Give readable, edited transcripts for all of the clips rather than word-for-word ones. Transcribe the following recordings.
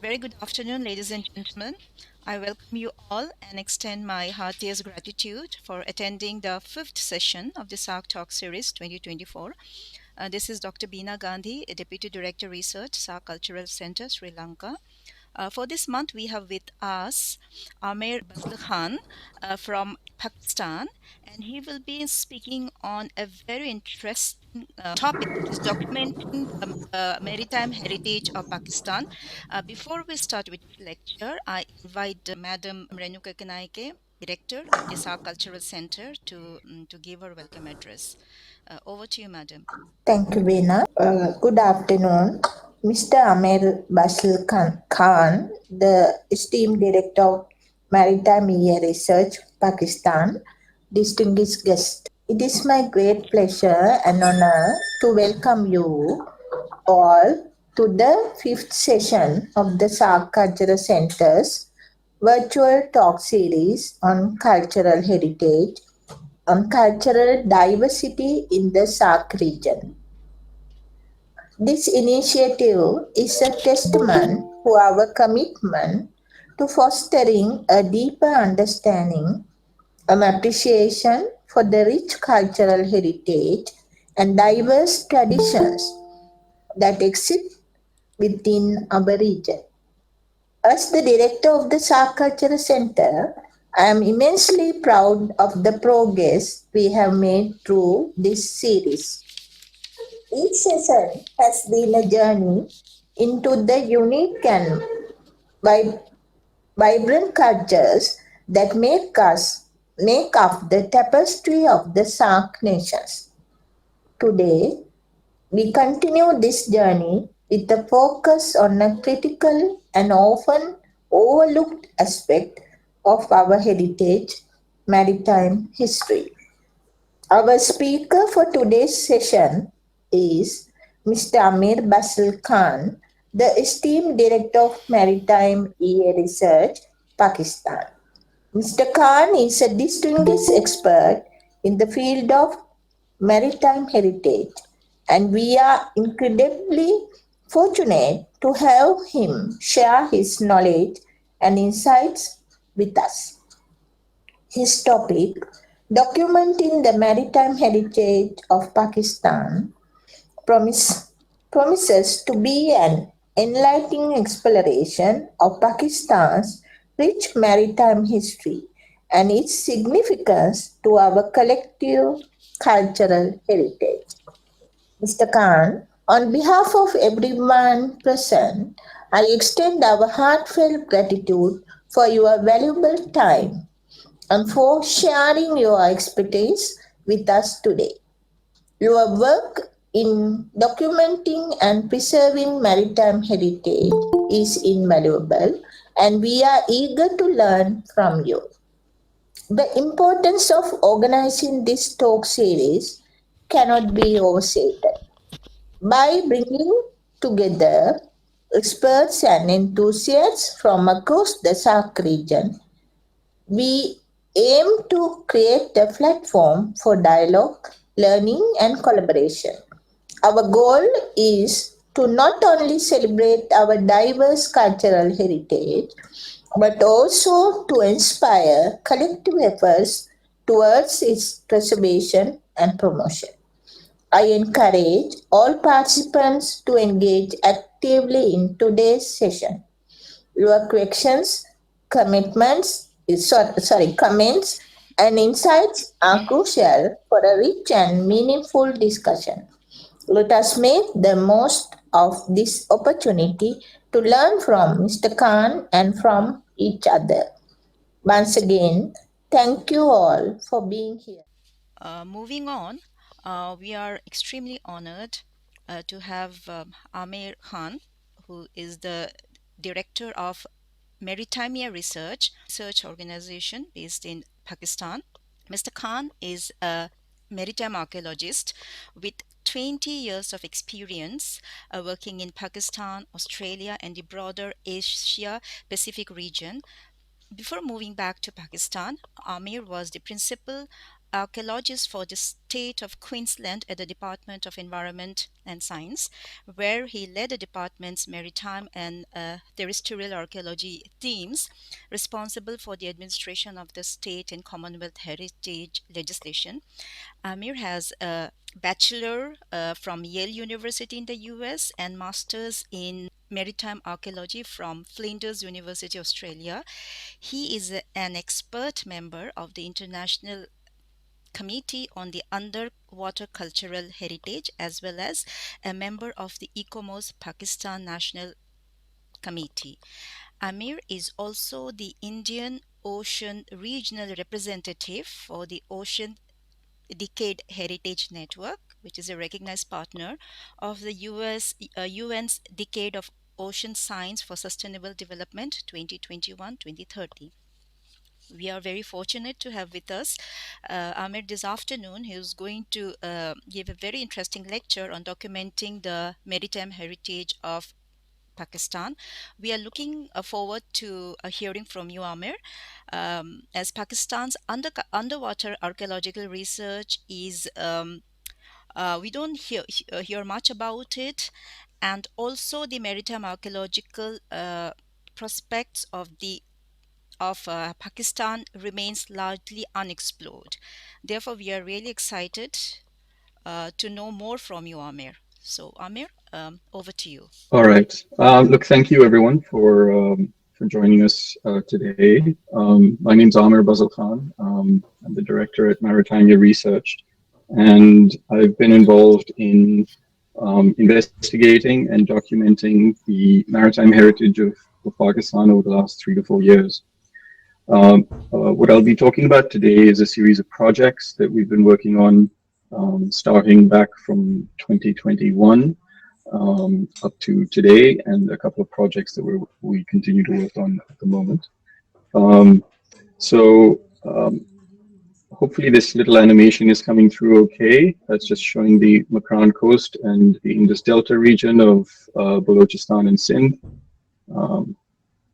Very good afternoon, ladies and gentlemen. I welcome you all and extend my heartiest gratitude for attending the fifth session of the SAARC Talk Series 2024. This is Dr. Beena Gandhi, Deputy Director Research, SAARC Cultural Center, Sri Lanka. For this month, we have with us Amer Bazl Khan from Pakistan, and he will be speaking on a very interesting topic, which is documenting the maritime heritage of Pakistan. Before we start with the lecture, I invite Madam Renuka Kanaike, Director of the SAARC Cultural Center, to give her welcome address. Over to you, Madam. Thank you, Veena. Good afternoon, Mr. Amer Bazl Khan, the esteemed Director of MaritimEA Research, Pakistan, distinguished guest. It is my great pleasure and honor to welcome you all to the fifth session of the SAARC Cultural Center's virtual talk series on cultural heritage and cultural diversity in the SAARC region. This initiative is a testament to our commitment to fostering a deeper understanding and appreciation for the rich cultural heritage and diverse traditions that exist within our region. As the director of the SAARC Cultural Center, I am immensely proud of the progress we have made through this series. Each session has been a journey into the unique and vib- vibrant cultures that make up the tapestry of the SAARC nations. Today, we continue this journey with a focus on a critical and often overlooked aspect of our heritage, maritime history. Our speaker for today's session is Mr. Amer Bazl Khan, the esteemed Director of Maritime EA Research, Pakistan. Mr. Khan is a distinguished expert in the field of maritime heritage, and we are incredibly fortunate to have him share his knowledge and insights with us. His topic, Documenting the Maritime Heritage of Pakistan, promise, promises to be an enlightening exploration of Pakistan's rich maritime history and its significance to our collective cultural heritage. Mr. Khan, on behalf of everyone present, I extend our heartfelt gratitude for your valuable time and for sharing your expertise with us today. Your work in documenting and preserving maritime heritage is invaluable, and we are eager to learn from you. The importance of organizing this talk series cannot be overstated. By bringing together experts and enthusiasts from across the SAARC region, we aim to create a platform for dialogue, learning, and collaboration. Our goal is to not only celebrate our diverse cultural heritage, but also to inspire collective efforts towards its preservation and promotion. I encourage all participants to engage actively in today's session. Your questions, comments, and insights are crucial for a rich and meaningful discussion. Let us make the most of this opportunity to learn from Mr. Khan and from each other. Once again, thank you all for being here. Moving on, we are extremely honored to have Amer Khan, who is the director of MaritimEA Research organization based in Pakistan. Mr. Khan is a maritime archaeologist with 20 years of experience working in Pakistan, Australia, and the broader Asia Pacific region. Before moving back to Pakistan, Amir was the principal archaeologist for the state of Queensland at the Department of Environment and Science, where he led the department's maritime and terrestrial archaeology teams responsible for the administration of the state and Commonwealth heritage legislation. Amer has a bachelor from Yale University in the US and master's in maritime archaeology from Flinders University, Australia. He is an expert member of the International Committee on the Underwater Cultural Heritage, as well as a member of the ECOMOS Pakistan National Committee. Amer is also the Indian Ocean Regional Representative for the Ocean Decade Heritage Network, which is a recognized partner of the UN's Decade of Ocean Science for Sustainable Development 2021-2030. We are very fortunate to have with us Amer this afternoon. He is going to give a very interesting lecture on documenting the maritime heritage of Pakistan. We are looking forward to hearing from you, Amer. As Pakistan's underwater archaeological research is, we don't hear much about it, and also the maritime archaeological prospects of Pakistan remains largely unexplored. Therefore, we are really excited to know more from you, Amer. So, Amer, over to you. All right. Look, thank you everyone for joining us today. My name's Amer Bazl Khan. I'm the director at MaritimEA Research, and I've been involved in investigating and documenting the maritime heritage of Pakistan over the last 3 to 4 years. What I'll be talking about today is a series of projects that we've been working on starting back from 2021 up to today, and a couple of projects that we continue to work on at the moment. Um, so hopefully this little animation is coming through okay. That's just showing the Makran coast and the Indus Delta region of Balochistan and Sindh.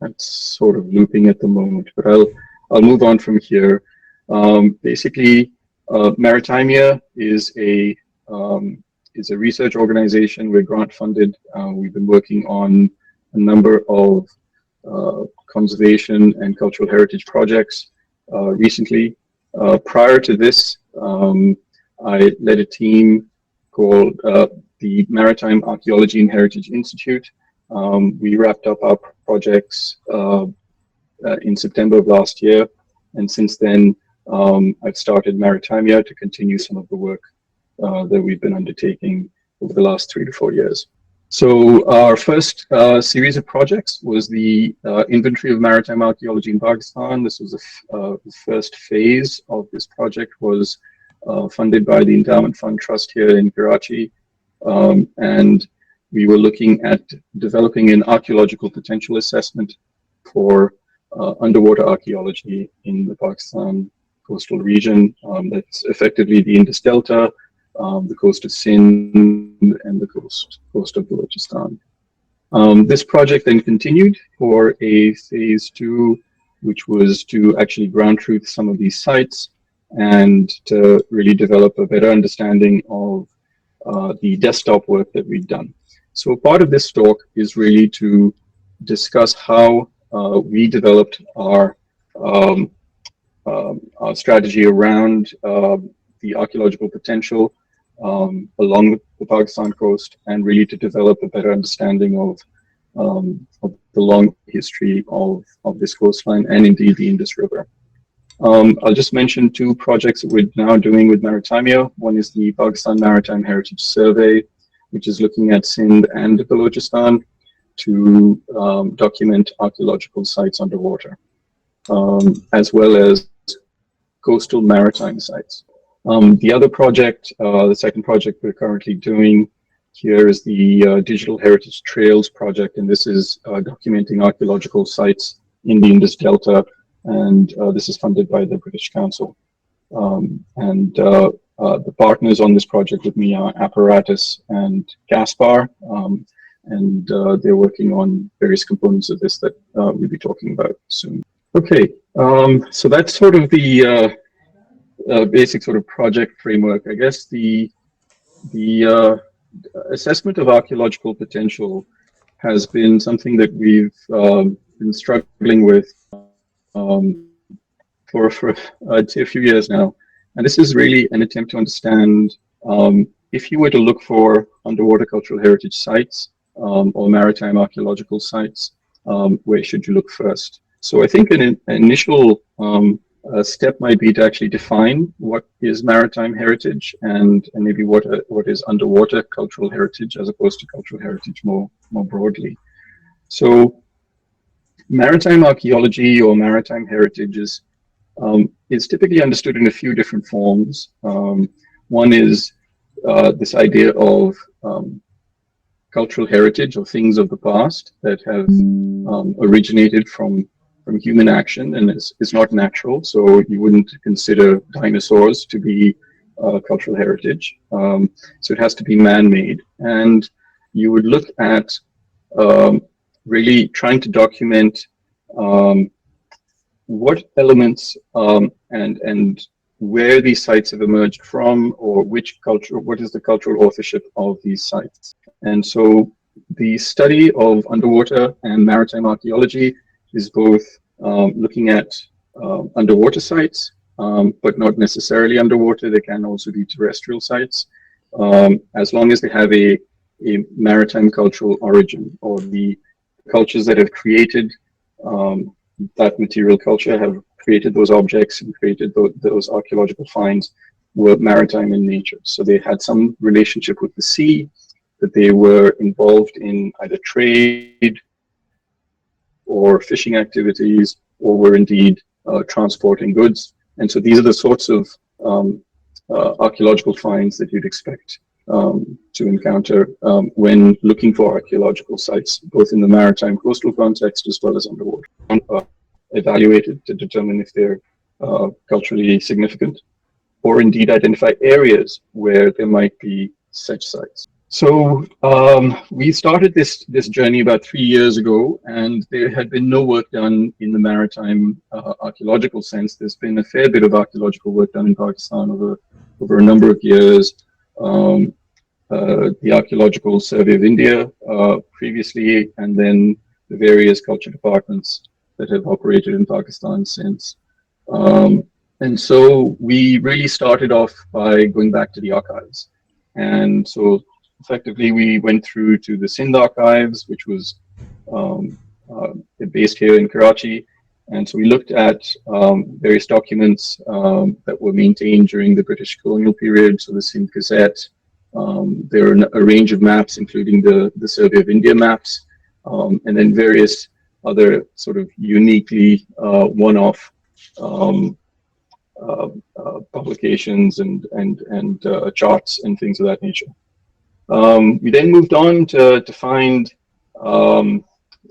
That's sort of looping at the moment, but I'll move on from here. Basically, MaritimEA is a research organization. We're grant funded. We've been working on a number of conservation and cultural heritage projects recently. Prior to this, I led a team called the Maritime Archaeology and Heritage Institute. We wrapped up our projects in September of last year, and since then I've started MaritimEA to continue some of the work that we've been undertaking over the last 3 to 4 years. So our first series of projects was the inventory of maritime archaeology in Pakistan. This was the first phase of this project, was funded by the Endowment Fund Trust here in Karachi, and we were looking at developing an archaeological potential assessment for underwater archaeology in the Pakistan coastal region. That's effectively the Indus Delta, the coast of Sindh, and the coast of Balochistan. This project then continued for a phase 2, which was to actually ground truth some of these sites and to really develop a better understanding of the desktop work that we've done. So part of this talk is really to discuss how we developed our strategy around the archaeological potential along the Pakistan coast, and really to develop a better understanding of the long history of this coastline and indeed the Indus River. I'll just mention 2 projects that we're now doing with MaritimEA. One is the Pakistan Maritime Heritage Survey, which is looking at Sindh and Balochistan to document archaeological sites underwater, as well as coastal maritime sites. The other project, the second project we're currently doing here, is the Digital Heritage Trails project, and this is documenting archaeological sites in the Indus Delta, and this is funded by the British Council. The partners on this project with me are Apparatus and Gaspar, and they're working on various components of this that we'll be talking about soon. Okay, so that's sort of the basic sort of project framework, I guess the assessment of archaeological potential has been something that we've been struggling with for I'd say a few years now. And this is really an attempt to understand if you were to look for underwater cultural heritage sites or maritime archaeological sites, where should you look first? So I think an initial step might be to actually define what is maritime heritage and maybe what is underwater cultural heritage as opposed to cultural heritage more broadly. So maritime archaeology or maritime heritage is typically understood in a few different forms. One is this idea of cultural heritage or things of the past that have originated from human action and is not natural. So you wouldn't consider dinosaurs to be cultural heritage. So it has to be man-made. And you would look at really trying to document what elements and where these sites have emerged from, or what is the cultural authorship of these sites. And so the study of underwater and maritime archaeology is both looking at underwater sites, but not necessarily underwater. They can also be terrestrial sites, as long as they have a maritime cultural origin, or the cultures that have created that material culture have created those objects and created those archaeological finds were maritime in nature. So they had some relationship with the sea, that they were involved in either trade or fishing activities, or were indeed transporting goods. And so these are the sorts of archaeological finds that you'd expect to encounter when looking for archaeological sites, both in the maritime coastal context as well as underwater. Evaluated to determine if they're culturally significant, or indeed identify areas where there might be such sites. So we started this journey about 3 years ago, and there had been no work done in the maritime archaeological sense. There's been a fair bit of archaeological work done in Pakistan over a number of years. The Archaeological Survey of India previously, and then the various culture departments that have operated in Pakistan since. And so we really started off by going back to the archives. And so effectively we went through to the Sindh archives, which was based here in Karachi. And so we looked at various documents that were maintained during the British colonial period. So the Sindh Gazette, there are a range of maps, including the Survey of India maps, and then various other sort of uniquely one-off publications and charts and things of that nature. We then moved on to find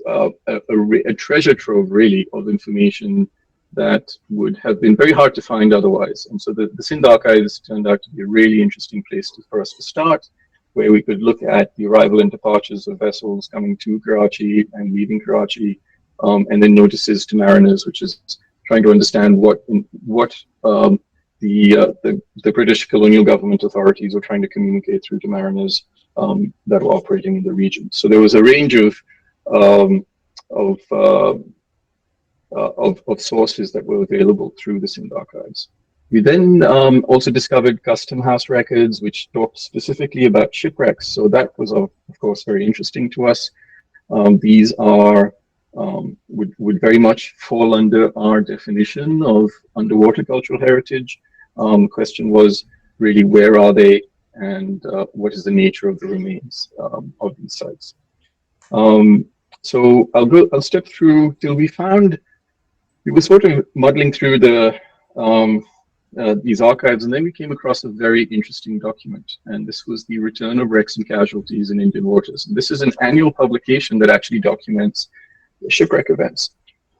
a treasure trove, really, of information that would have been very hard to find otherwise. And so the Sindh archives turned out to be a really interesting place for us to start, where we could look at the arrival and departures of vessels coming to Karachi and leaving Karachi, and then notices to mariners, which is trying to understand what the British colonial government authorities were trying to communicate through to mariners that were operating in the region. So there was a range of sources that were available through the Sindh archives. We then also discovered custom house records, which talked specifically about shipwrecks. So that was, of course, very interesting to us. These are would very much fall under our definition of underwater cultural heritage. The question was really, where are they, and what is the nature of the remains of these sites? So I'll step through till we were sort of muddling through these archives, and then we came across a very interesting document, and this was the Return of Wrecks and Casualties in Indian Waters. And this is an annual publication that actually documents shipwreck events.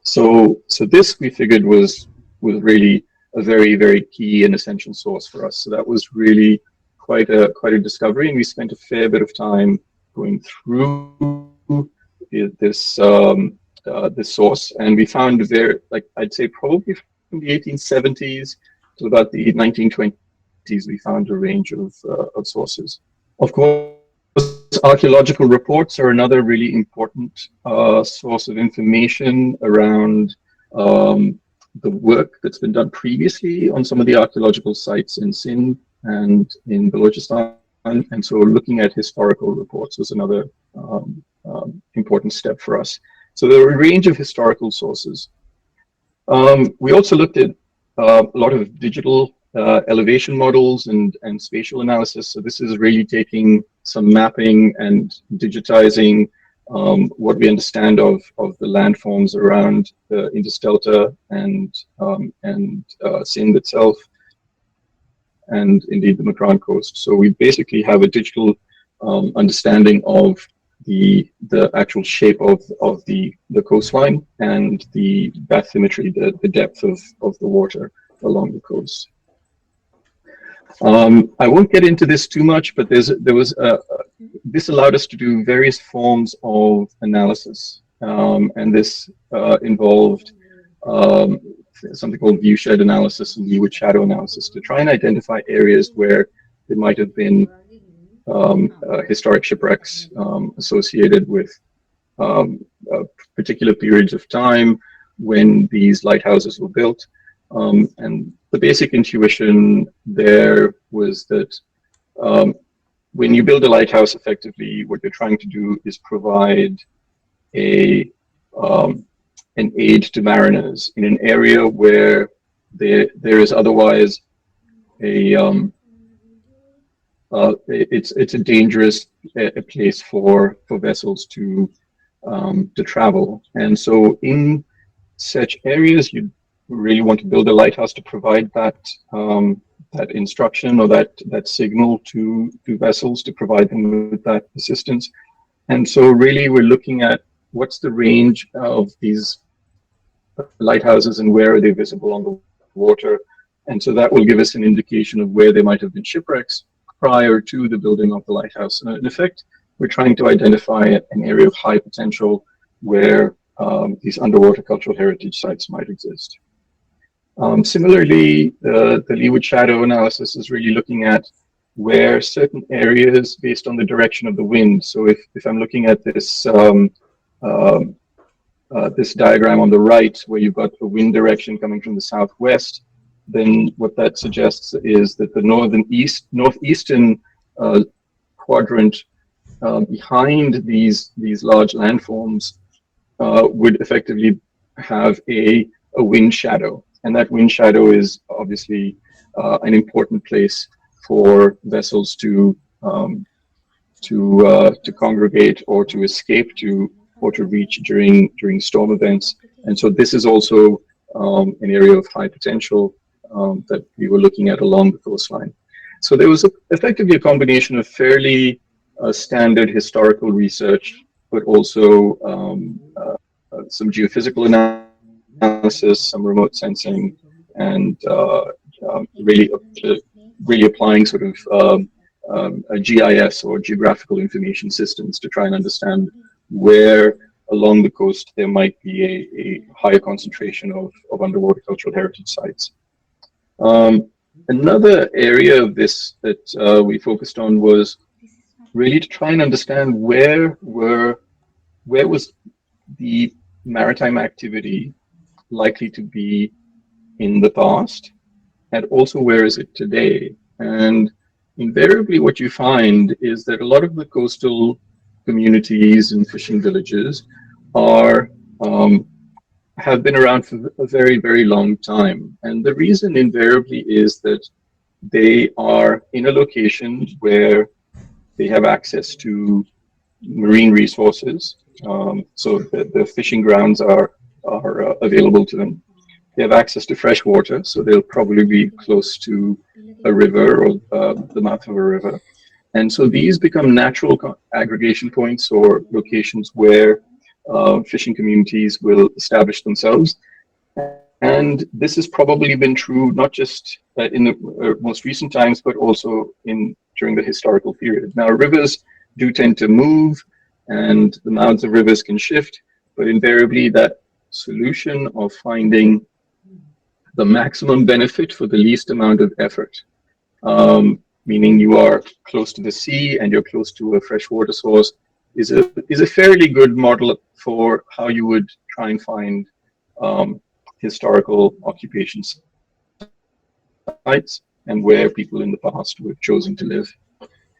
So this, we figured, was really a very, very key and essential source for us. So that was really quite a discovery, and we spent a fair bit of time going through this source, and we found there, like I'd say, probably from the 1870s till about the 1920s, we found a range of sources. Of course, archaeological reports are another really important source of information around the work that's been done previously on some of the archaeological sites in Sindh and in Balochistan. And so looking at historical reports was another important step for us. So there are a range of historical sources. We also looked at a lot of digital elevation models and spatial analysis. So this is really taking some mapping and digitizing what we understand of the landforms around the Indus Delta and Sindh itself, and indeed the Makran coast. So we basically have a digital understanding of the actual shape of the coastline and the bathymetry, the depth of the water along the coast. I won't get into this too much, but this allowed us to do various forms of analysis, and this involved something called viewshed analysis and leeward shadow analysis to try and identify areas where there might have been historic shipwrecks associated with particular periods of time when these lighthouses were built. And the basic intuition there was that when you build a lighthouse, effectively, what you're trying to do is provide an aid to mariners in an area where there is otherwise it's a dangerous place for vessels to travel. And so in such areas, you really want to build a lighthouse to provide that that instruction or that signal to vessels to provide them with that assistance. And so really we're looking at what's the range of these lighthouses and where are they visible on the water. And so that will give us an indication of where there might have been shipwrecks prior to the building of the lighthouse. And in effect, we're trying to identify an area of high potential where these underwater cultural heritage sites might exist. Similarly, the leeward shadow analysis is really looking at where certain areas based on the direction of the wind. So if I'm looking at this this diagram on the right, where you've got the wind direction coming from the southwest, then what that suggests is that the northeastern quadrant behind these large landforms would effectively have a wind shadow. And that wind shadow is obviously an important place for vessels to congregate or to escape to or to reach during storm events. And so this is also an area of high potential that we were looking at along the coastline. So there was effectively a combination of fairly standard historical research, but also some geophysical analysis, some remote sensing, and really applying sort of a GIS or geographical information systems to try and understand where along the coast there might be a higher concentration of underwater cultural heritage sites. Another area of this that we focused on was really to try and understand where was the maritime activity likely to be in the past, and also where is it today. And invariably what you find is that a lot of the coastal communities and fishing villages are have been around for a very, very long time. And the reason invariably is that they are in a location where they have access to marine resources. So the fishing grounds are available to them. They have access to fresh water, so they'll probably be close to a river or the mouth of a river. And so these become natural aggregation points or locations where fishing communities will establish themselves. And this has probably been true not just in the most recent times, but also during the historical period. Now, rivers do tend to move, and the mouths of rivers can shift, but invariably that solution of finding the maximum benefit for the least amount of effort. Meaning you are close to the sea and you're close to a freshwater source, is a fairly good model for how you would try and find historical occupation sites and where people in the past would have chosen to live.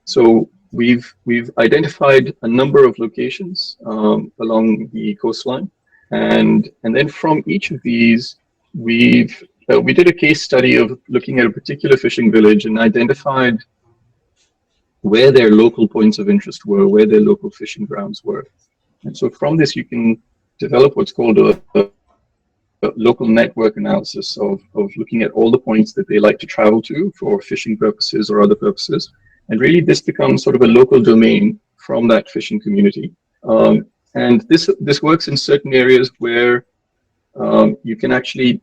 So we've identified a number of locations along the coastline, and then from each of these, we did a case study of looking at a particular fishing village and identified where their local points of interest were, where their local fishing grounds were. And so from this, you can develop what's called a local network analysis of looking at all the points that they like to travel to for fishing purposes or other purposes. And really this becomes sort of a local domain from that fishing community. And this works in certain areas where you can actually,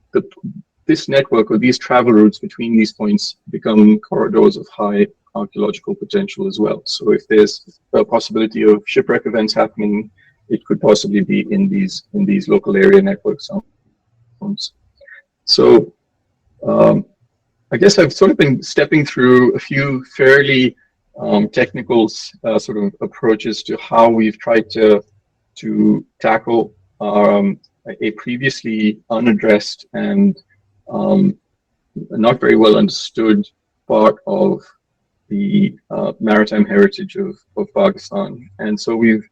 this network or these travel routes between these points become corridors of high archaeological potential as well. So if there's a possibility of shipwreck events happening, it could possibly be in these local area networks. So I guess I've sort of been stepping through a few fairly technical sort of approaches to how we've tried to tackle a previously unaddressed and not very well understood part of the maritime heritage of Pakistan. And so we've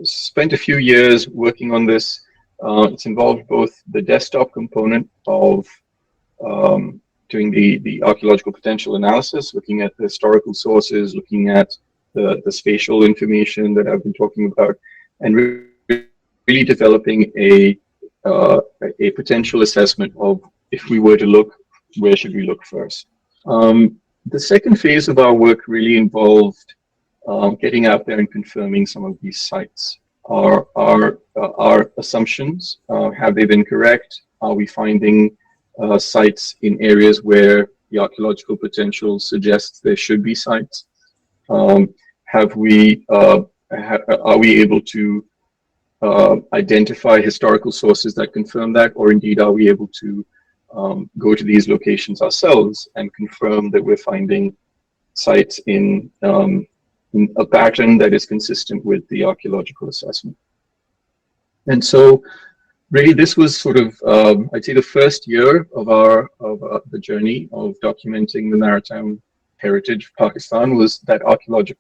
spent a few years working on this. It's involved both the desktop component of doing the archaeological potential analysis, looking at the historical sources, looking at the spatial information that I've been talking about, and really developing a potential assessment of, if we were to look, where should we look first? The second phase of our work really involved getting out there and confirming some of these sites. Our assumptions, have they been correct? Are we finding sites in areas where the archaeological potential suggests there should be sites? Are we able to identify historical sources that confirm that, or indeed are we able to go to these locations ourselves and confirm that we're finding sites in a pattern that is consistent with the archaeological assessment? And so really this was sort of, I'd say the first year of the journey of documenting the maritime heritage of Pakistan was that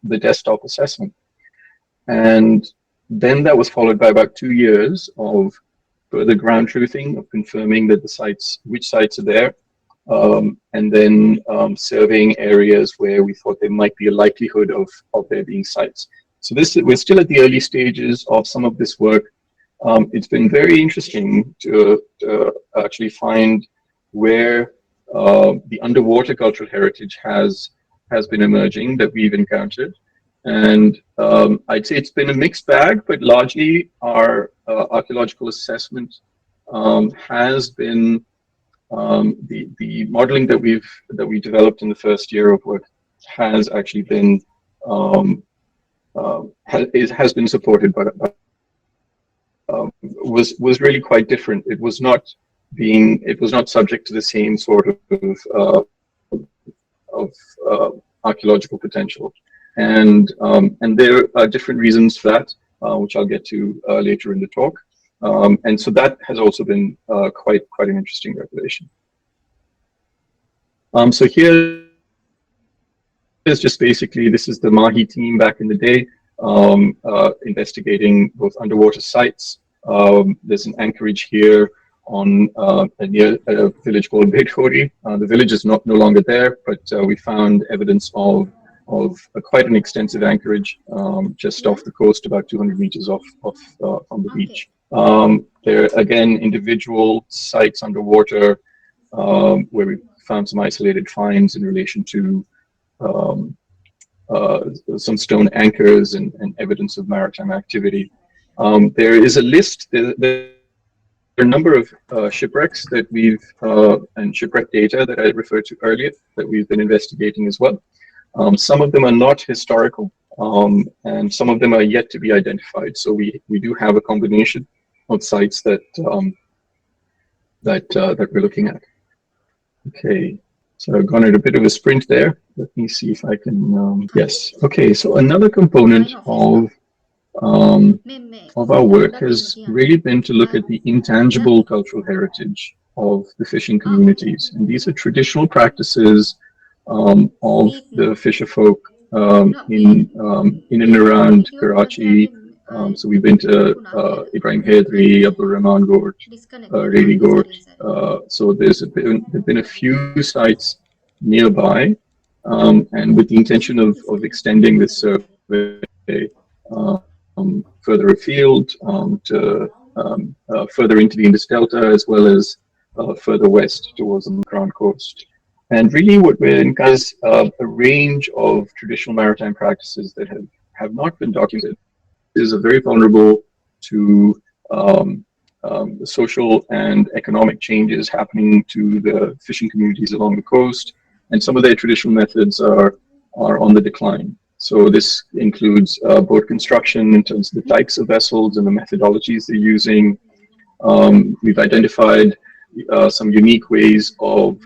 the desktop assessment. And then that was followed by about 2 years of further ground truthing, of confirming that which sites are there, and then surveying areas where we thought there might be a likelihood of there being sites. So we're still at the early stages of some of this work. It's been very interesting to actually find where the underwater cultural heritage has been emerging that we've encountered. And I'd say it's been a mixed bag, but largely our archaeological assessment has been the modeling that we developed in the first year of work has actually been has been supported by was really quite different. It was not subject to the same sort of archaeological potential, and there are different reasons for that, which I'll get to later in the talk. And so that has also been quite an interesting revelation. So here is just basically, this is the Mahi team back in the day, investigating both underwater sites. There's an anchorage here on near a village called Bhedkhori. The village is no longer there, but we found evidence of quite an extensive anchorage just off the coast, about 200 meters off from the beach. There are again individual sites underwater where we found some isolated finds in relation to some stone anchors and evidence of maritime activity. There is a list. There are a number of shipwrecks that and shipwreck data that I referred to earlier that we've been investigating as well. Some of them are not historical, and some of them are yet to be identified. So we do have a combination of sites that that we're looking at. Okay, so I've gone at a bit of a sprint there. Let me see if I can. Yes. Okay. So another component um, of our work has really been to look at the intangible cultural heritage of the fishing communities, and these are traditional practices of the fisher folk in and around Karachi. So we've been to Ibrahim Hedri, Abdul Rahman Gort, Redi Gort. So there've been a few sites nearby, and with the intention of extending this survey further afield to further into the Indus Delta, as well as further west towards the Makran coast. And really what we're in is a range of traditional maritime practices that have not been documented. Is very vulnerable to the social and economic changes happening to the fishing communities along the coast, and some of their traditional methods are on the decline. So this includes boat construction in terms of the types of vessels and the methodologies they're using. We've identified some unique ways of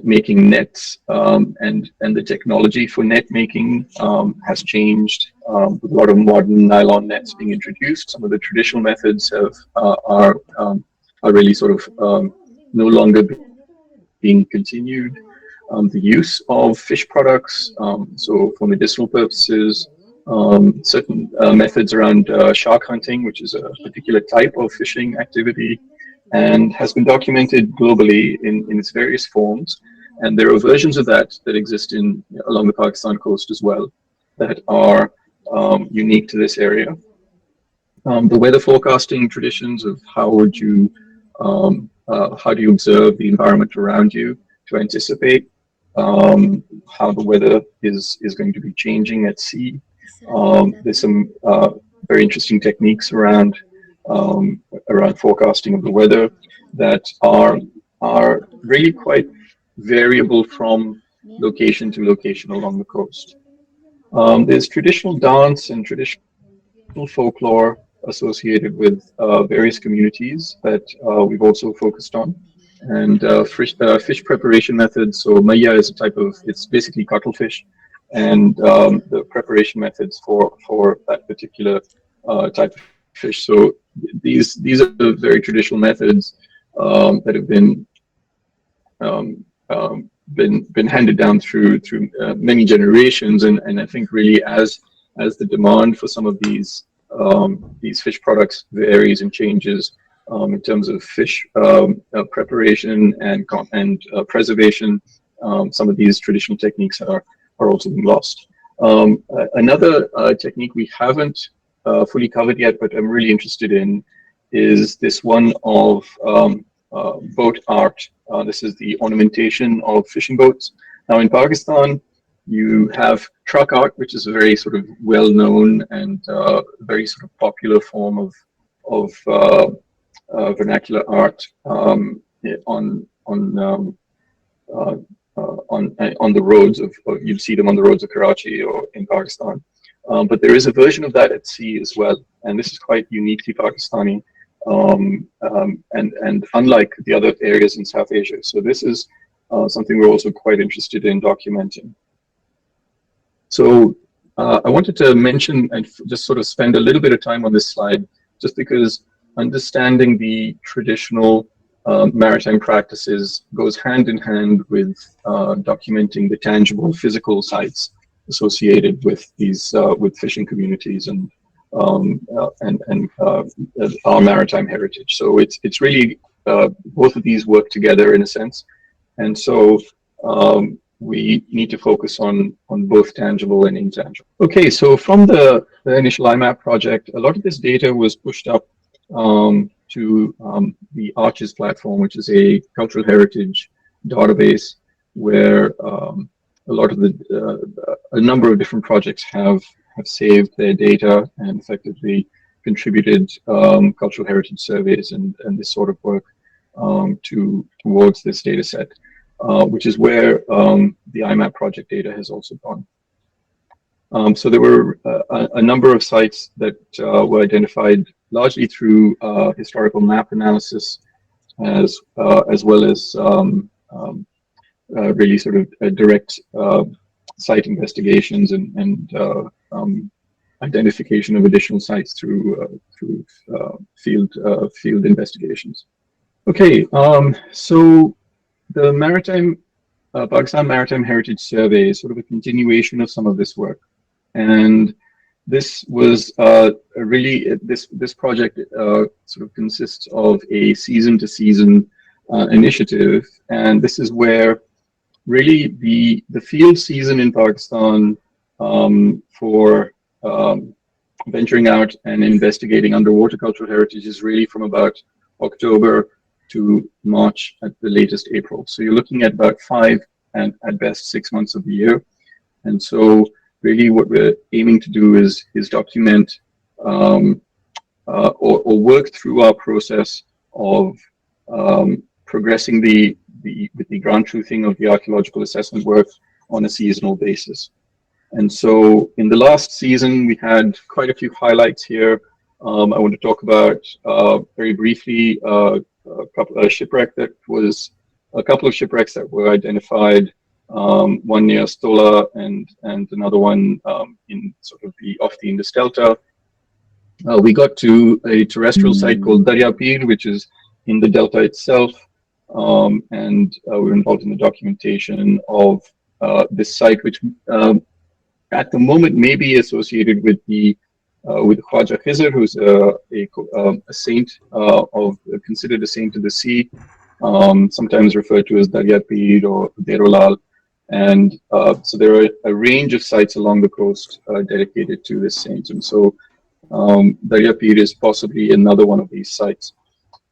making nets, and the technology for net making has changed, with a lot of modern nylon nets being introduced. Some of the traditional methods are really sort of no longer being continued. The use of fish products, so for medicinal purposes, certain methods around shark hunting, which is a particular type of fishing activity, and has been documented globally in its various forms. And there are versions of that that exist along the Pakistan coast as well, that are unique to this area. The weather forecasting traditions of how do you observe the environment around you to anticipate how the weather is going to be changing at sea. There's some very interesting techniques around forecasting of the weather that are really quite variable from location to location along the coast. There's traditional dance and traditional folklore associated with various communities that we've also focused on. And fish preparation methods. So maya is a type of, it's basically cuttlefish, and the preparation methods for that particular type of fish. So these are very traditional methods that have been handed down through many generations, and I think really as the demand for some of these fish products varies and changes in terms of fish preparation and preservation, some of these traditional techniques are also being lost. Another technique we haven't fully covered yet, but I'm really interested in, is this one of boat art. This is the ornamentation of fishing boats. Now in Pakistan, you have truck art, which is a very sort of well-known and very sort of popular form of vernacular art on the roads of, you'd see them on the roads of Karachi or in Pakistan. But there is a version of that at sea as well, and this is quite uniquely Pakistani, and unlike the other areas in South Asia. So this is something we're also quite interested in documenting. So I wanted to mention and just sort of spend a little bit of time on this slide, just because understanding the traditional maritime practices goes hand in hand with documenting the tangible physical sites associated with these with fishing communities and our maritime heritage. So it's really both of these work together in a sense, and so we need to focus on both tangible and intangible. Okay, so from the initial IMAP project, a lot of this data was pushed up to the Arches platform, which is a cultural heritage database where a number of different projects have saved their data and effectively contributed cultural heritage surveys and this sort of work towards this data set, which is where the IMAP project data has also gone. So there were a number of sites that were identified largely through historical map analysis, as well as really sort of direct site investigations and identification of additional sites through field investigations. Okay, so the Pakistan Maritime Heritage Survey is sort of a continuation of some of this work, and this was really this project sort of consists of a season-to-season initiative, and this is where really the field season in Pakistan for venturing out and investigating underwater cultural heritage is really from about October to March at the latest April. So you're looking at about 5 and at best 6 months of the year. And so really what we're aiming to do is document or work through our process of progressing with the ground truthing of the archaeological assessment work on a seasonal basis. And so in the last season, we had quite a few highlights here. I want to talk about very briefly a couple of shipwrecks that were identified, one near Stola and another one in sort of off the Indus Delta. We got to a terrestrial site called Darya Pir, which is in the delta itself, and we were involved in the documentation of this site, which at the moment may be associated with Khwaja Khizr, who's a saint considered a saint of the sea, sometimes referred to as Darya Pir or Derolal. And so there are a range of sites along the coast dedicated to this saint. And so Darya Pir is possibly another one of these sites.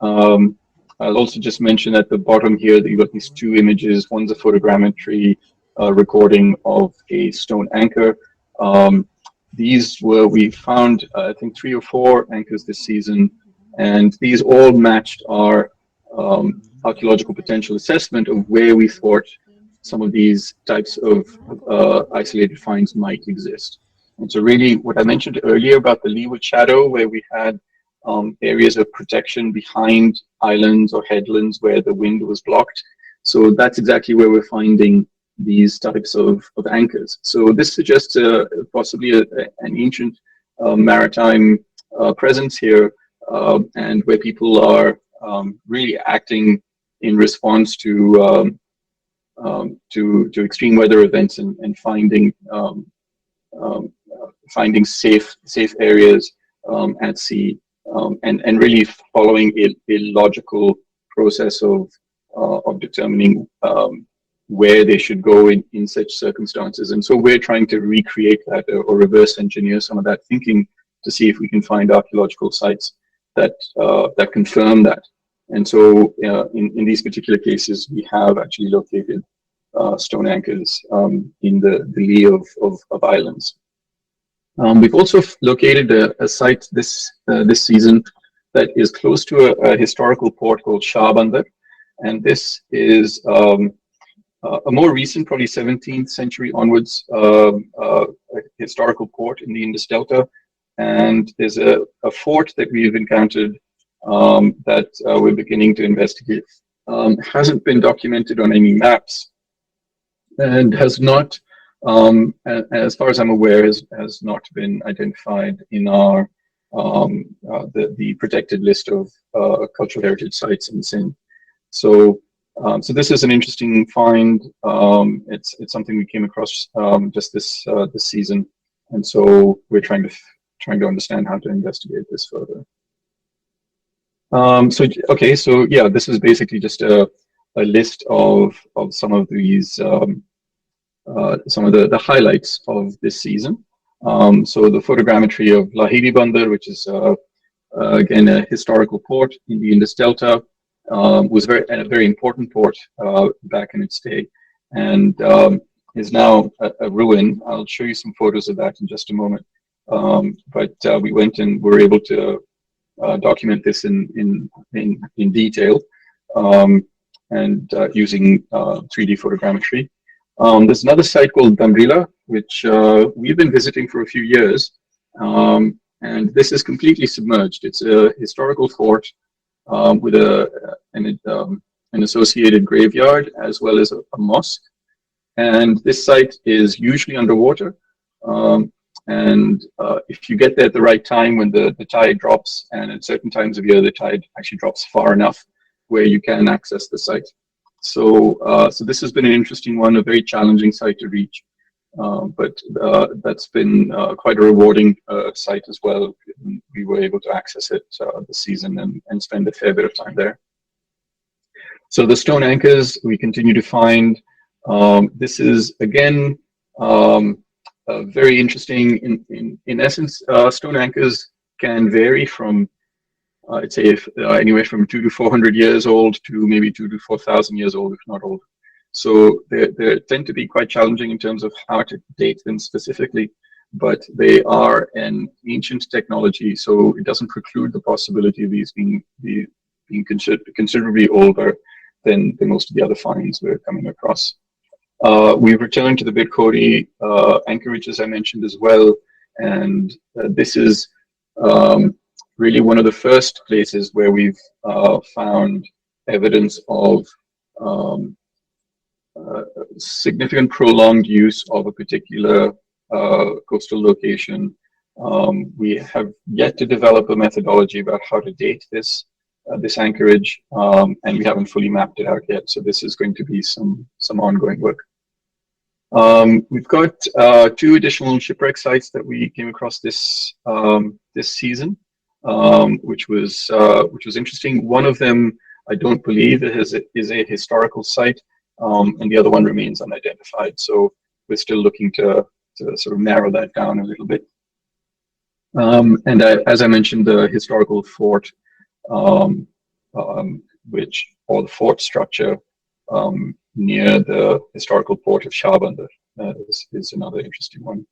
I'll also just mention at the bottom here that you've got these two images. One's a photogrammetry recording of a stone anchor. We found, I think, 3 or 4 anchors this season, and these all matched our archaeological potential assessment of where we thought some of these types of isolated finds might exist. And so really what I mentioned earlier about the leeward shadow, where we had areas of protection behind islands or headlands where the wind was blocked. So that's exactly where we're finding these types of anchors. So this suggests possibly an ancient maritime presence here, and where people are really acting in response to extreme weather events and finding safe areas at sea, and really following a logical process of determining where they should go in such circumstances. And so we're trying to recreate that or reverse engineer some of that thinking to see if we can find archaeological sites that confirm that. And so in these particular cases, we have actually located stone anchors in the lee of islands. We've also located a site this season that is close to a historical port called Shah Bandar, and this is a more recent, probably 17th century onwards, historical port in the Indus Delta, and there's a fort that we've encountered that we're beginning to investigate. Hasn't been documented on any maps, and has not, as far as I'm aware, has not been identified in our the protected list of cultural heritage sites in Sindh. So this is an interesting find. It's something we came across just this season, and so we're trying to understand how to investigate this further. So yeah, this is basically just a list of some of these some of the highlights of this season. So the photogrammetry of Lahiri Bandar, which is again a historical port in the Indus Delta, was a very important port back in its day, and is now a ruin. I'll show you some photos of that in just a moment. But we went and were able to document this in detail, and using 3D photogrammetry. There's another site called Damrila, which we've been visiting for a few years. And this is completely submerged. It's a historical fort with an associated graveyard as well as a mosque. And this site is usually underwater. And if you get there at the right time when the tide drops, and at certain times of year, the tide actually drops far enough where you can access the site. So this has been an interesting one, a very challenging site to reach. But that's been quite a rewarding site as well. We were able to access it this season and spend a fair bit of time there. So the stone anchors we continue to find. This is again very interesting. In essence, stone anchors can vary from I'd say anywhere from 200 to 400 years old to maybe 2,000 to 4,000 years old, if not older. So they tend to be quite challenging in terms of how to date them specifically, but they are an ancient technology, so it doesn't preclude the possibility of these being considerably older than most of the other finds we're coming across. We've returned to the Bidkhori anchorage, as I mentioned as well, and this is really one of the first places where we've found evidence of significant prolonged use of a particular coastal location. We have yet to develop a methodology about how to date this anchorage, and we haven't fully mapped it out yet. So this is going to be some ongoing work. We've got 2 additional shipwreck sites that we came across this season, which was interesting. One of them, I don't believe, is a historical site, and the other one remains unidentified. So we're still looking to sort of narrow that down a little bit. And as I mentioned, the historical fort, or the fort structure near the historical port of Shahbandar is another interesting one.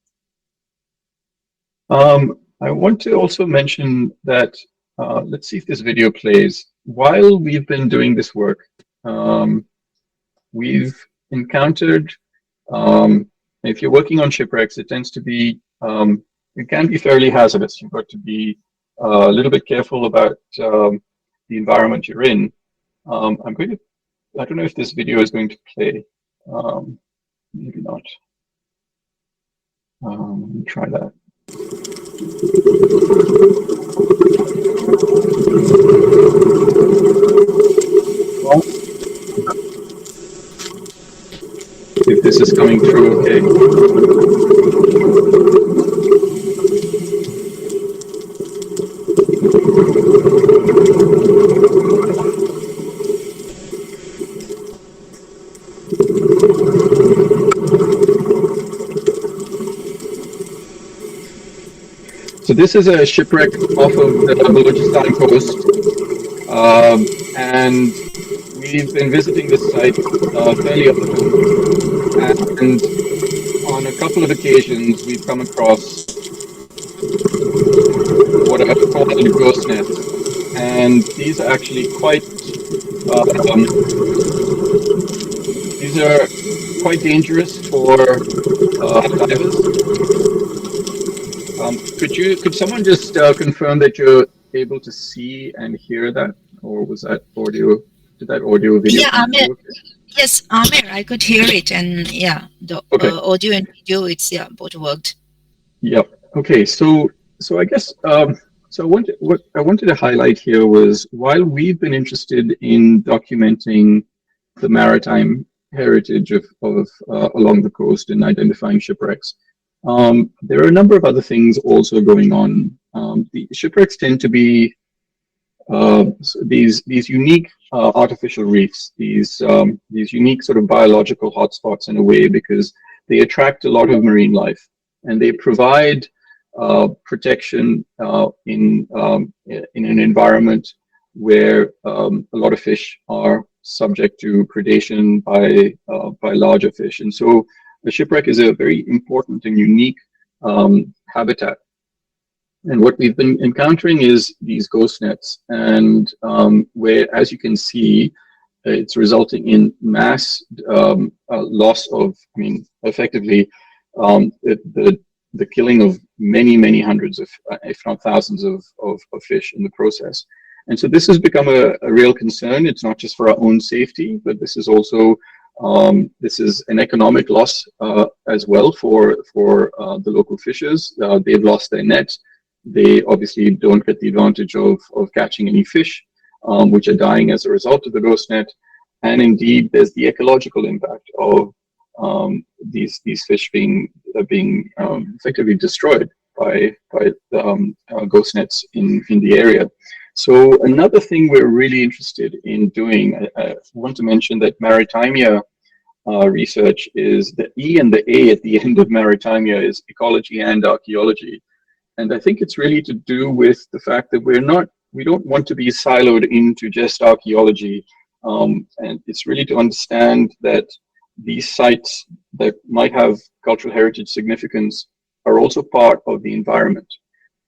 I want to also mention that, let's see if this video plays. While we've been doing this work, we've encountered, if you're working on shipwrecks, it tends to be, it can be fairly hazardous. You've got to be a little bit careful about the environment you're in. I don't know if this video is going to play. Maybe not. Let me try that. Well, if this is coming through, okay. So this is a shipwreck off of the Balochistan coast, and we've been visiting this site fairly often, and on a couple of occasions we've come across what I would call ghost nets, and these are actually quite these are quite dangerous for divers. Could someone just confirm that you're able to see and hear that, or was that audio? Did that audio video? Yeah, Amer. Okay? Yes, Amer, I could hear it, and yeah, the audio and video, both worked. Yep. Okay. So I guess so. What I wanted to highlight here was, while we've been interested in documenting the maritime heritage of along the coast and identifying shipwrecks, there are a number of other things also going on. The shipwrecks tend to be these unique artificial reefs, these unique sort of biological hotspots in a way, because they attract a lot of marine life, and they provide protection in an environment where a lot of fish are subject to predation by larger fish, and so the shipwreck is a very important and unique habitat. And what we've been encountering is these ghost nets, and where, as you can see, it's resulting in mass loss of, I mean, effectively the killing of many hundreds of, if not thousands of fish in the process. And so this has become a real concern. It's not just for our own safety, but this is also this is an economic loss as well for the local fishers. They've lost their net. They obviously don't get the advantage of catching any fish, which are dying as a result of the ghost net. And indeed, there's the ecological impact of these fish being effectively destroyed by ghost nets in the area. So another thing we're really interested in doing, I want to mention that MaritimEA Research is the E and the A at the end of MaritimEA is ecology and archaeology. And I think it's really to do with the fact that we don't want to be siloed into just archaeology. And it's really to understand that these sites that might have cultural heritage significance are also part of the environment.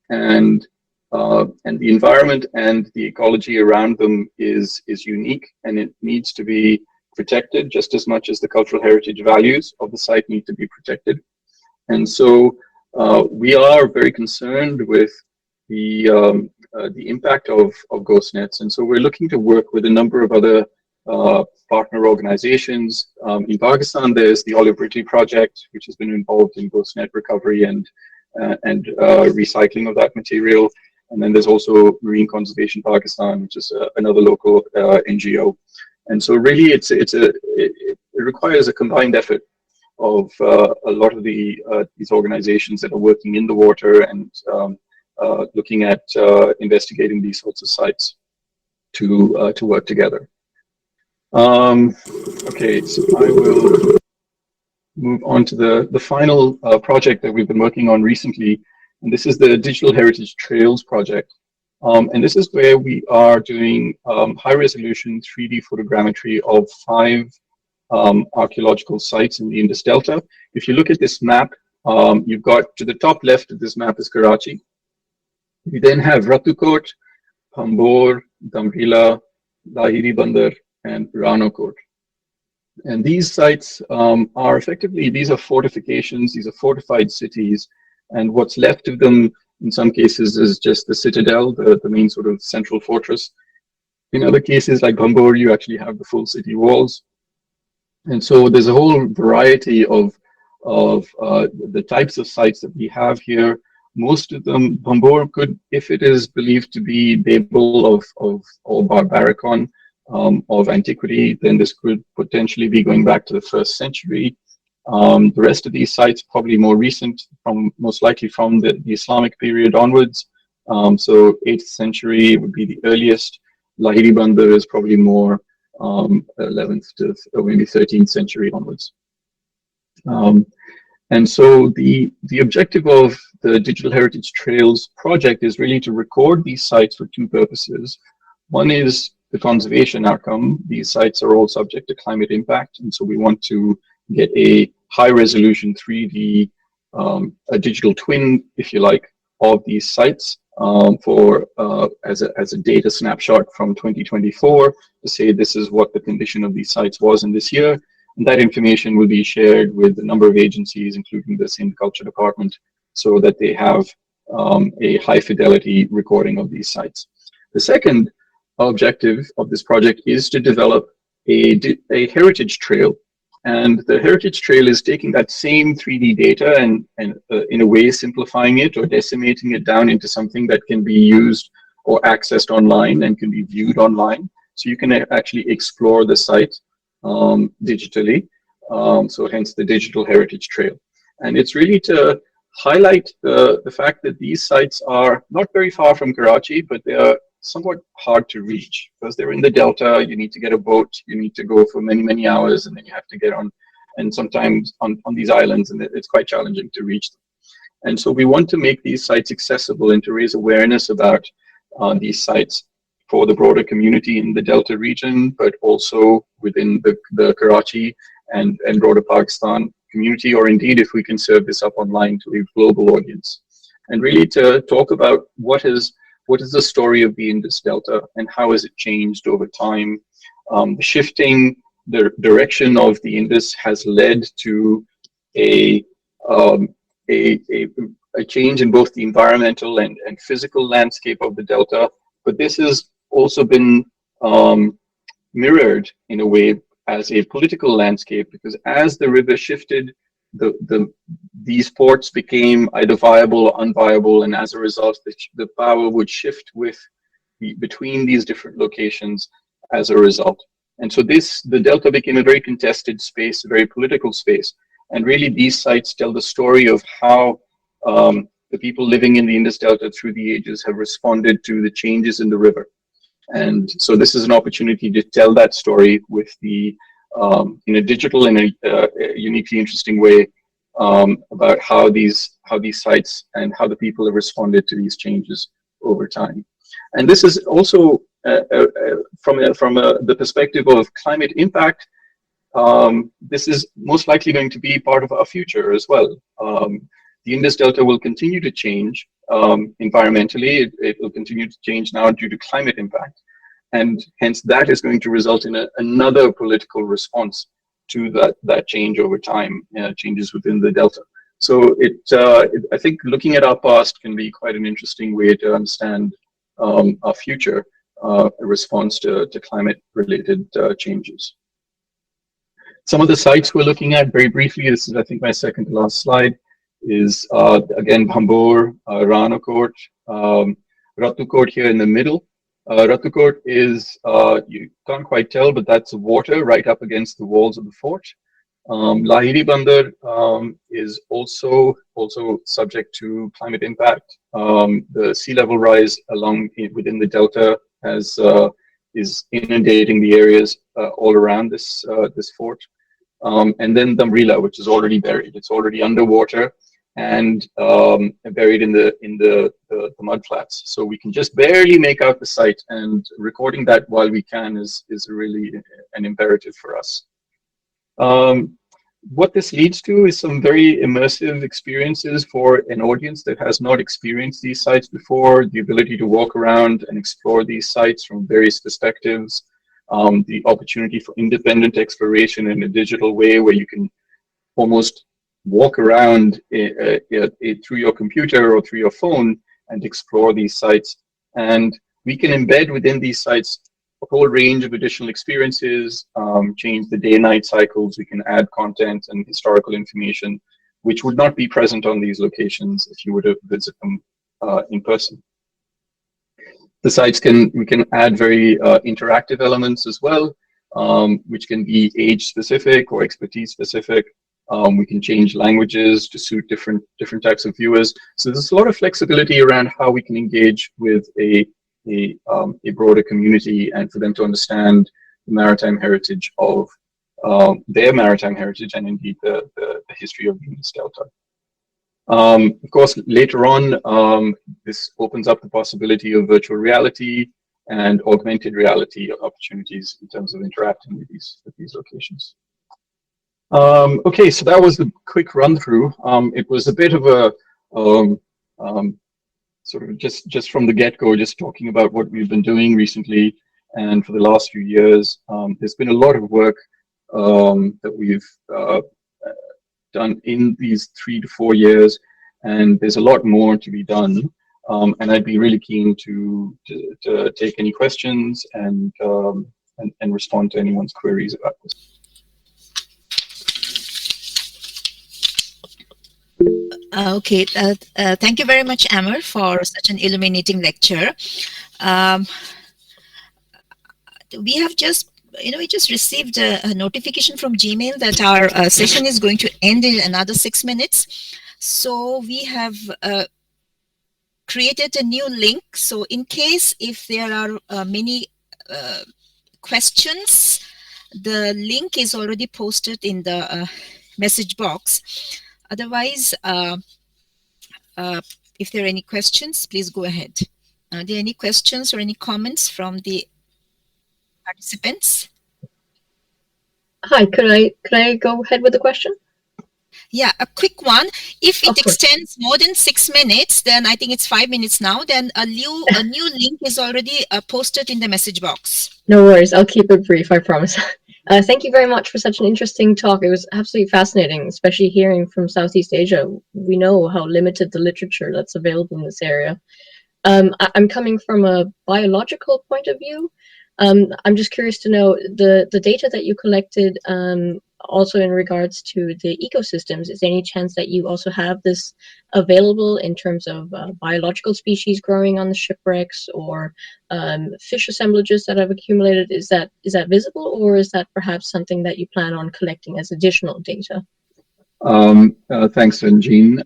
And the environment and the ecology around them is unique, and it needs to be protected just as much as the cultural heritage values of the site need to be protected. And so we are very concerned with the impact of ghost nets, and so we're looking to work with a number of other partner organizations. In Pakistan, there's the Olive Ridley Project, which has been involved in ghost net recovery and recycling of that material. And then there's also Marine Conservation Pakistan, which is another local NGO. And so really it requires a combined effort of a lot of these organizations that are working in the water and looking at investigating these sorts of sites to work together. Okay, so I will move on to the final project that we've been working on recently, and this is the Digital Heritage Trails project. And this is where we are doing high-resolution 3D photogrammetry of 5 archaeological sites in the Indus Delta. If you look at this map, you've got to the top left of this map is Karachi. We then have Ratukot, Pambor, Damrila, Lahiri Bandar, and Ranokot. And these sites are effectively, these are fortifications, these are fortified cities, and what's left of them in some cases is just the citadel, the main sort of central fortress. In other cases like Bambor, you actually have the full city walls. And so there's a whole variety of the types of sites that we have here. Most of them, Bambor could, if it is believed to be Babel or Barbaricon of antiquity, then this could potentially be going back to the 1st century. The rest of these sites probably more recent, most likely from the Islamic period onwards. So 8th century would be the earliest. Lahiri Bandar is probably more 11th to or maybe 13th century onwards. And so the objective of the Digital Heritage Trails project is really to record these sites for 2 purposes. One is the conservation outcome. These sites are all subject to climate impact, and so we want to get a high-resolution 3D, a digital twin, if you like, of these sites as a data snapshot from 2024 to say this is what the condition of these sites was in this year. And that information will be shared with a number of agencies, including the Sindh Culture Department, so that they have a high-fidelity recording of these sites. The second objective of this project is to develop a heritage trail. And the heritage trail is taking that same 3D data and in a way simplifying it or decimating it down into something that can be used or accessed online and can be viewed online. So you can actually explore the site digitally. So hence the Digital Heritage Trail. And it's really to highlight the fact that these sites are not very far from Karachi, but they are somewhat hard to reach because they're in the delta. You need to get a boat, you need to go for many hours, and then you have to get on, and sometimes on these islands, and it's quite challenging to reach them. And so we want to make these sites accessible and to raise awareness about these sites for the broader community in the delta region, but also within the Karachi and broader Pakistan community, or indeed if we can serve this up online to a global audience. And really to talk about what is the story of the Indus Delta and how has it changed over time, Shifting the direction of the Indus has led to a, um, a, a, a change in both the environmental and physical landscape of the delta. But this has also been mirrored in a way as a political landscape, because as the river shifted, these ports became either viable or unviable, and as a result, the power would shift between these different locations as a result. And so the delta became a very contested space, a very political space. And really these sites tell the story of how the people living in the Indus Delta through the ages have responded to the changes in the river. And so this is an opportunity to tell that story with in a digital and a uniquely interesting way, about how these sites and how the people have responded to these changes over time. And this is also from the perspective of climate impact. This is most likely going to be part of our future as well. The Indus Delta will continue to change environmentally. It will continue to change now due to climate impact. And hence that is going to result in another political response to that change over time, changes within the Delta. So I think looking at our past can be quite an interesting way to understand our future response to climate-related changes. Some of the sites we're looking at very briefly, this is I think my second to last slide, is again Bhambor, Ranokot, Ratukot here in the middle. Ratukot is, you can't quite tell, but that's water right up against the walls of the fort. Lahiri Bandar is also subject to climate impact. The sea level rise within the delta is inundating the areas all around this fort. And then Damrila, which is already buried. It's already underwater and buried in the mud flats. So we can just barely make out the site, and recording that while we can is really an imperative for us. What this leads to is some very immersive experiences for an audience that has not experienced these sites before, the ability to walk around and explore these sites from various perspectives, the opportunity for independent exploration in a digital way where you can almost walk around through your computer or through your phone and explore these sites. And we can embed within these sites a whole range of additional experiences, change the day-night cycles. We can add content and historical information, which would not be present on these locations if you were to visit them in person. The sites we can add very interactive elements as well, which can be age-specific or expertise-specific. We can change languages to suit different types of viewers. So there's a lot of flexibility around how we can engage with a broader community and for them to understand the maritime heritage of their maritime heritage and indeed the history of the Indus Delta. Of course, later on, this opens up the possibility of virtual reality and augmented reality opportunities in terms of interacting with these locations. Okay, so that was a quick run through. It was a bit of a sort of just from the get-go, just talking about what we've been doing recently and for the last few years. There's been a lot of work that we've done in these 3 to 4 years, and there's a lot more to be done. And I'd be really keen to take any questions and respond to anyone's queries about this. Okay, thank you very much, Amer, for such an illuminating lecture. We have just, we just received a notification from Gmail that our session is going to end in another 6 minutes. So we have created a new link. So in case if there are many questions, the link is already posted in the message box. Otherwise, if there are any questions, please go ahead. Are there any questions or any comments from the participants? Hi, could I go ahead with the question? Yeah, a quick one. If it Of course. extends more than 6 minutes, then I think it's 5 minutes now. Then a new link is already posted in the message box. No worries. I'll keep it brief, I promise. Thank you very much for such an interesting talk. It was absolutely fascinating, especially hearing from Southeast Asia. We know how limited the literature that's available in this area. I'm coming from a biological point of view. I'm just curious to know the data that you collected, also in regards to the ecosystems. Is there any chance that you also have this available in terms of biological species growing on the shipwrecks, or fish assemblages that have accumulated? Is that visible, or is that perhaps something that you plan on collecting as additional data? Thanks, Ranjeen.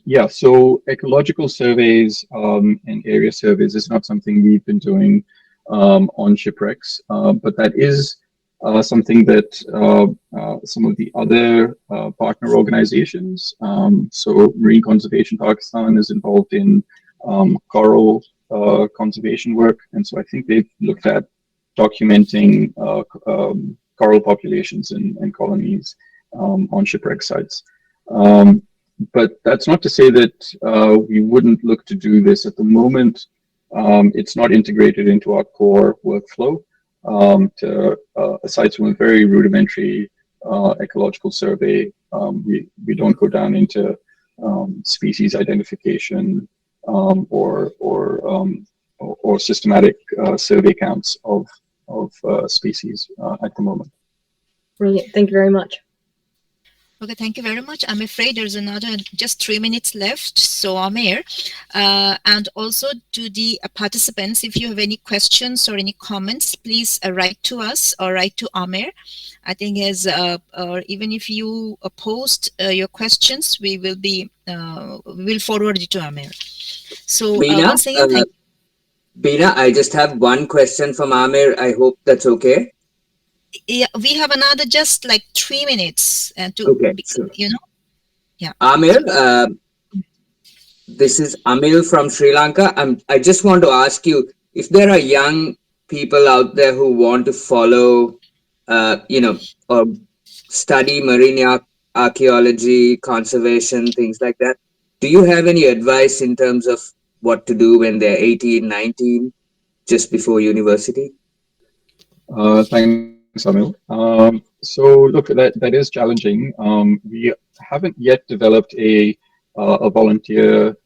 Yeah, so ecological surveys and area surveys is not something we've been doing on shipwrecks, but that is something that some of the other partner organizations, so Marine Conservation Pakistan is involved in coral conservation work, and so I think they've looked at documenting coral populations and colonies on shipwreck sites. Um, but that's not to say that we wouldn't look to do this at the moment. It's not integrated into our core workflow. Aside from a very rudimentary ecological survey, we don't go down into species identification or systematic survey counts of species at the moment. Brilliant. Thank you very much. Okay, thank you very much. I'm afraid there's another just 3 minutes left. So Amer, and also to the participants, if you have any questions or any comments, please write to us or write to Amer. I think as or even if you post your questions, we will forward it to Amer. So Beena, once again, thank you. Beena, I just have one question from Amer. I hope that's okay. Yeah, we have another just like 3 minutes to Okay, sure. Yeah. Amer, this is Amil from Sri Lanka. I just want to ask you if there are young people out there who want to follow, or study marine archaeology, conservation, things like that. Do you have any advice in terms of what to do when they're 18, 19, just before university? Thanks, Amil. So look, that is challenging. We haven't yet developed a volunteer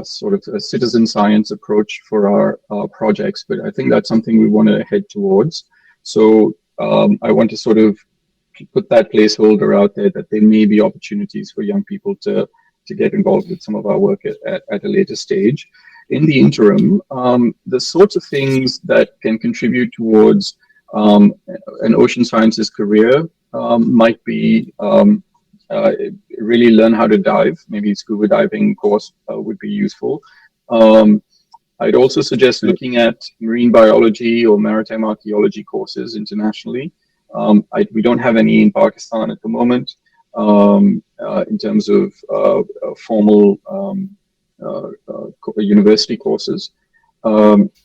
sort of a citizen science approach for our projects, but I think that's something we want to head towards. So I want to sort of put that placeholder out there that there may be opportunities for young people to get involved with some of our work at a later stage. In the interim, the sorts of things that can contribute towards an ocean sciences career might be really learn how to dive. Maybe scuba diving course would be useful. I'd also suggest looking at marine biology or maritime archaeology courses internationally. We don't have any in Pakistan at the moment in terms of formal university courses.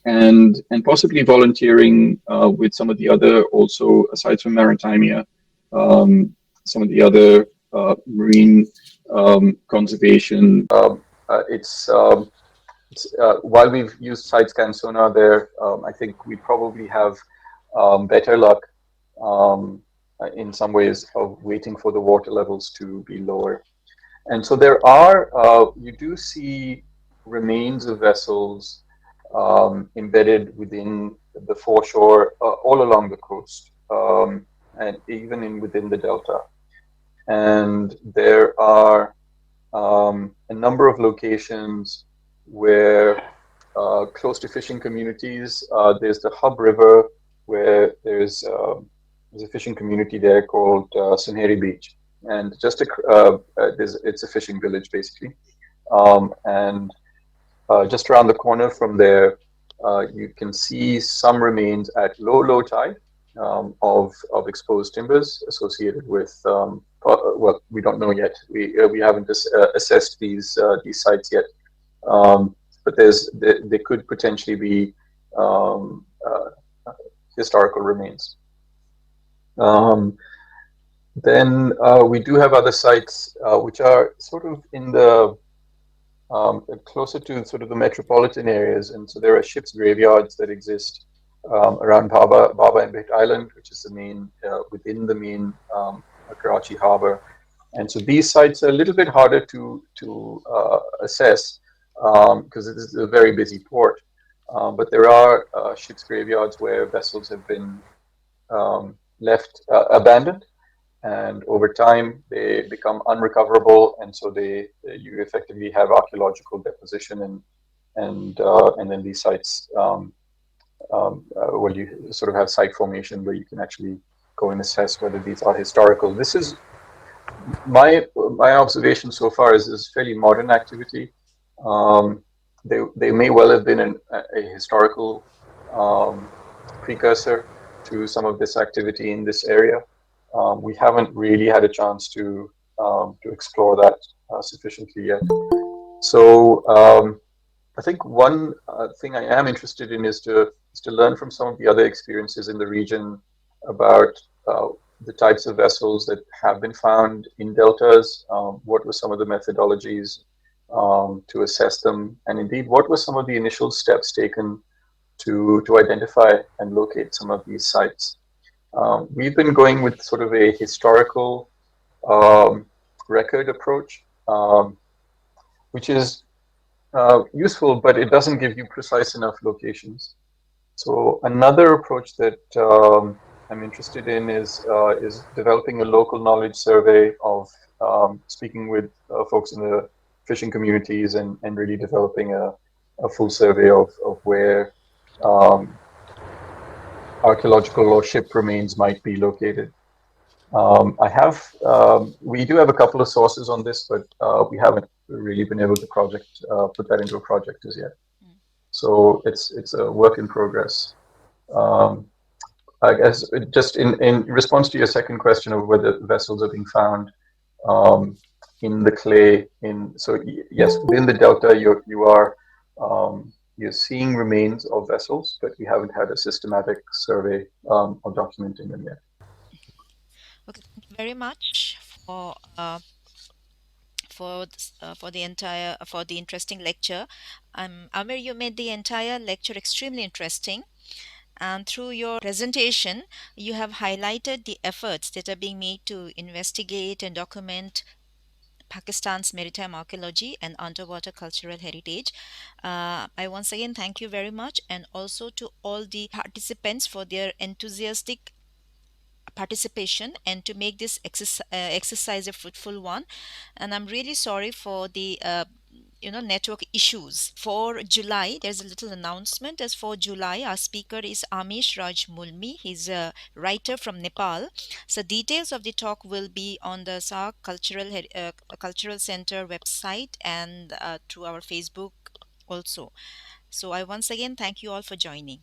And possibly volunteering with some of the other, also aside from MaritimEA, some of the other marine conservation. While we've used side scan sonar there, I think we probably have better luck in some ways of waiting for the water levels to be lower. And so there are, you do see remains of vessels embedded within the foreshore all along the coast, and even within the delta. And there are a number of locations where close to fishing communities, there's the Hub River where there's a fishing community there called Sunheri Beach. And just it's a fishing village basically. And just around the corner from there, you can see some remains at low tide of exposed timbers associated with well, we don't know yet. We haven't assessed these sites yet, but there could potentially be historical remains. Then we do have other sites which are sort of in the closer to sort of the metropolitan areas, and so there are ships' graveyards that exist around Baba and Bit Island, which is the main within the main Karachi harbor. And so these sites are a little bit harder to assess because it is a very busy port. But there are ships' graveyards where vessels have been left abandoned, and over time they become unrecoverable, and so they you effectively have archaeological deposition, and then these sites well, you sort of have site formation where you can actually go and assess whether these are historical. This is my observation so far is fairly modern activity. Um, they may well have been a historical um, precursor to some of this activity in this area. We haven't really had a chance to explore that sufficiently yet. So I think one thing I am interested in is to learn from some of the other experiences in the region about the types of vessels that have been found in deltas. What were some of the methodologies to assess them, and indeed, what were some of the initial steps taken to identify and locate some of these sites? We've been going with sort of a historical um, record approach, which is useful, but it doesn't give you precise enough locations. So another approach that I'm interested in is developing a local knowledge survey of speaking with folks in the fishing communities, and really developing a full survey of where um, archaeological or ship remains might be located. We do have a couple of sources on this, but we haven't really been able to put that into a project as yet. So it's a work in progress. Um, I guess just in response to your second question of whether vessels are being found in the clay, yes, within the delta you're seeing remains of vessels, but we haven't had a systematic survey of documenting them yet. Okay, thank you very much for the entire for the interesting lecture. Amer, you made the entire lecture extremely interesting, and through your presentation, you have highlighted the efforts that are being made to investigate and document Pakistan's maritime archaeology and underwater cultural heritage. I once again thank you very much, and also to all the participants for their enthusiastic participation and to make this exercise a fruitful one. And I'm really sorry for the network issues. For July, there's a little announcement. As for July, our speaker is Amish Raj Mulmi. He's a writer from Nepal. So details of the talk will be on the SAARC Cultural Center website, and through our Facebook also. So I once again thank you all for joining.